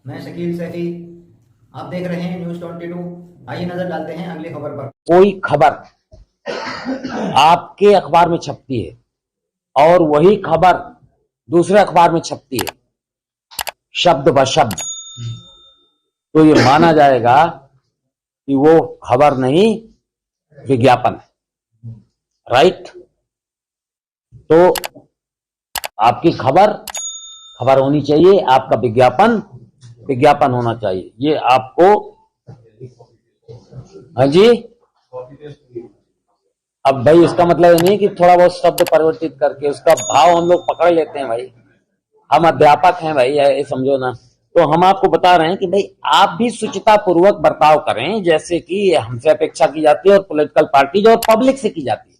मैं शकील सैफी। आप देख रहे हैं न्यूज 22। आइए नजर डालते हैं अगली खबर पर। कोई खबर आपके अखबार में छपती है और वही खबर दूसरे अखबार में छपती है शब्द ब शब्द, तो ये माना जाएगा कि वो खबर नहीं, विज्ञापन है। राइट? तो आपकी खबर खबर होनी चाहिए, आपका विज्ञापन विज्ञापन होना चाहिए। ये आपको, हाँ जी, अब भाई इसका मतलब ये नहीं कि थोड़ा बहुत शब्द परिवर्तित करके उसका भाव हम लोग पकड़ लेते हैं। भाई हम अध्यापक हैं भाई, ये समझो ना। तो हम आपको बता रहे हैं कि भाई आप भी शुचिता पूर्वक बर्ताव करें, जैसे कि हमसे अपेक्षा की जाती है और पॉलिटिकल पार्टीज और पब्लिक से की जाती है।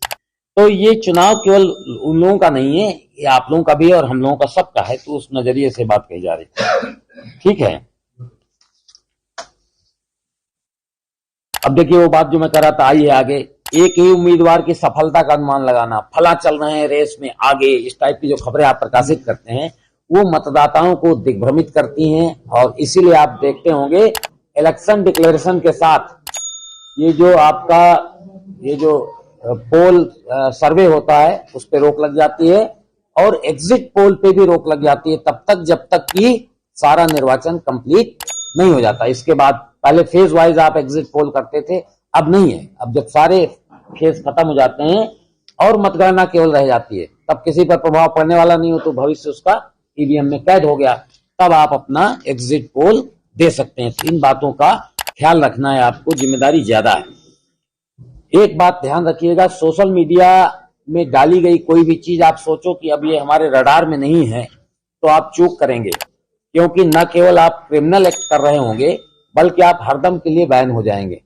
तो ये चुनाव केवल उन लोगों का नहीं है, ये आप लोगों का भी है और हम लोगों का सबका है। तो उस नजरिए से बात कही जा रही है। ठीक है, अब देखिए वो बात जो मैं कर रहा था, आइए आगे। एक ही उम्मीदवार की सफलता का अनुमान लगाना, फला चल रहे हैं रेस में आगे, इस टाइप की जो खबरें आप प्रकाशित करते हैं वो मतदाताओं को दिग्भ्रमित करती हैं। और इसीलिए आप देखते होंगे इलेक्शन डिक्लेरेशन के साथ ये जो आपका ये जो पोल सर्वे होता है उस पर रोक लग जाती है और एग्जिट पोल पे भी रोक लग जाती है तब तक जब तक कि सारा निर्वाचन कंप्लीट नहीं हो जाता। इसके बाद पहले फेज वाइज आप एग्जिट पोल करते थे, अब नहीं है। अब जब सारे फेज खत्म हो जाते हैं और मतगणना केवल रह जाती है, तब किसी पर प्रभाव पड़ने वाला नहीं हो तो भविष्य उसका ईवीएम में कैद हो गया, तब आप अपना एग्जिट पोल दे सकते हैं। इन बातों का ख्याल रखना है आपको, जिम्मेदारी ज्यादा है। एक बात ध्यान रखिएगा, सोशल मीडिया में डाली गई कोई भी चीज आप सोचो कि अब ये हमारे रडार में नहीं है तो आप चूक करेंगे, क्योंकि न केवल आप क्रिमिनल एक्ट कर रहे होंगे बल्कि आप हरदम के लिए बैन हो जाएंगे।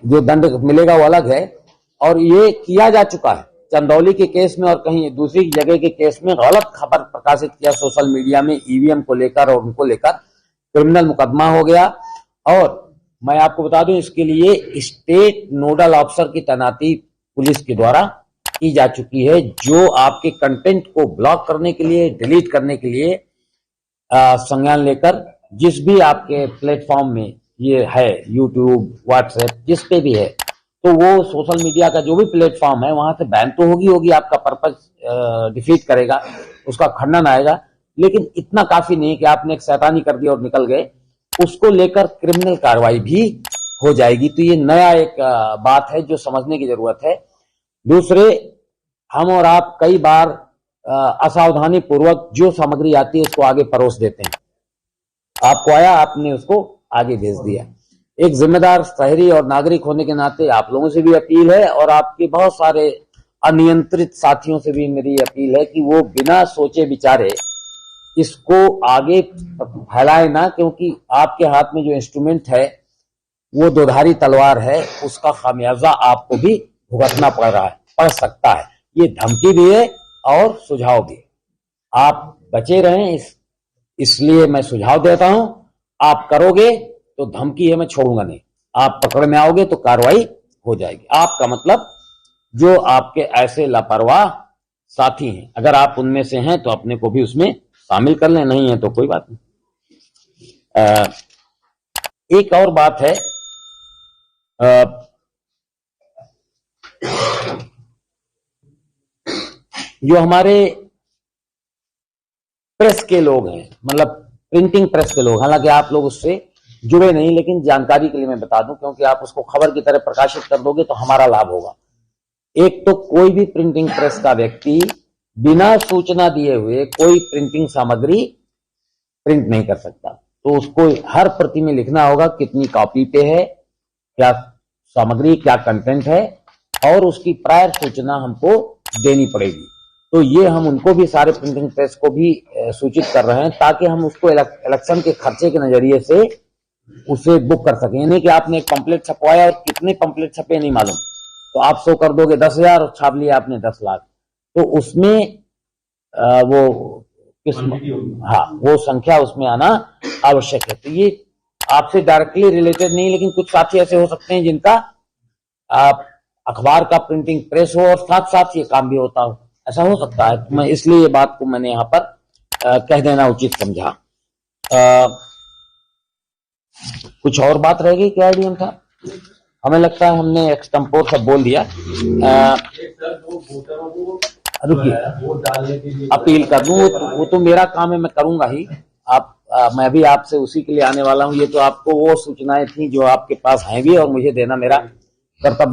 जो दंड मिलेगा वो अलग है, और ये किया जा चुका है चंदौली के केस में और कहीं दूसरी जगह के केस में। गलत खबर प्रकाशित किया सोशल मीडिया में ईवीएम को लेकर और उनको लेकर क्रिमिनल मुकदमा हो गया। और मैं आपको बता दूं, इसके लिए स्टेट नोडल ऑफिसर की तैनाती पुलिस के द्वारा की जा चुकी है, जो आपके कंटेंट को ब्लॉक करने के लिए, डिलीट करने के लिए संज्ञान लेकर जिस भी आपके प्लेटफॉर्म में ये है, यूट्यूब, व्हाट्सएप, जिस पे भी है, तो वो सोशल मीडिया का जो भी प्लेटफॉर्म है वहां से बैन तो होगी, आपका पर्पस डिफीट करेगा, उसका खंडन आएगा। लेकिन इतना काफी नहीं कि आपने एक शैतानी कर दी और निकल गए, उसको लेकर क्रिमिनल कार्रवाई भी हो जाएगी। तो ये नया एक बात है जो समझने की जरूरत है। दूसरे, हम और आप कई बार असावधानी पूर्वक जो सामग्री आती है उसको आगे परोस देते हैं। आपको आया, आपने उसको आगे भेज दिया। एक जिम्मेदार शहरी और नागरिक होने के नाते आप लोगों से भी अपील है और आपके बहुत सारे अनियंत्रित साथियों से भी मेरी अपील है कि वो बिना सोचे विचारे इसको आगे फैलाए ना, क्योंकि आपके हाथ में जो इंस्ट्रूमेंट है वो दोधारी तलवार है, उसका खामियाजा आपको भी भुगतना पड़ सकता है। ये धमकी भी है और सुझाव भी है। आप बचे रहें, इसलिए मैं सुझाव देता हूं। आप करोगे तो धमकी है, मैं छोड़ूंगा नहीं। आप पकड़ में आओगे तो कार्रवाई हो जाएगी। आपका मतलब जो आपके ऐसे लापरवाह साथी हैं, अगर आप उनमें से हैं तो अपने को भी उसमें शामिल कर लें, नहीं है तो कोई बात नहीं। एक और बात है, जो हमारे प्रेस के लोग हैं, मतलब प्रिंटिंग प्रेस के लोग, हालांकि आप लोग उससे जुड़े नहीं, लेकिन जानकारी के लिए मैं बता दूं, क्योंकि आप उसको खबर की तरह प्रकाशित कर दोगे तो हमारा लाभ होगा। एक तो कोई भी प्रिंटिंग प्रेस का व्यक्ति बिना सूचना दिए हुए कोई प्रिंटिंग सामग्री प्रिंट नहीं कर सकता। तो उसको हर प्रति में लिखना होगा कितनी कॉपी पे है, क्या सामग्री, क्या कंटेंट है, और उसकी प्रायर सूचना हमको देनी पड़ेगी। तो ये हम उनको भी, सारे प्रिंटिंग प्रेस को भी सूचित कर रहे हैं, ताकि हम उसको इलेक्शन के खर्चे के नजरिए से उसे बुक कर सकें। यानी कि आपने एक पंपलेट छपवाया और कितने पंपलेट छपे नहीं मालूम, तो आप शो कर दोगे 10,000 और छाप लिया आपने 10 लाख, तो उसमें वो किस, हाँ, वो संख्या उसमें आना आवश्यक है। तो ये आपसे डायरेक्टली रिलेटेड नहीं, लेकिन कुछ साथी ऐसे हो सकते हैं जिनका अखबार का प्रिंटिंग प्रेस हो और साथ साथ ये काम भी होता हो, ऐसा हो सकता है। तो मैं इसलिए ये बात को मैंने यहाँ पर कह देना उचित समझा। कुछ और बात रह गई क्या एडीएम साहब? हमें लगता है हमने एक्सटेम्पोर सब बोल दिया। रुकिए, अपील कर दूं, वो तो मेरा काम है, मैं करूंगा ही। मैं भी आपसे उसी के लिए आने वाला हूं। ये तो आपको वो सूचनाएं थी जो आपके पास हैं भी और मुझे देना मेरा कर्तव्य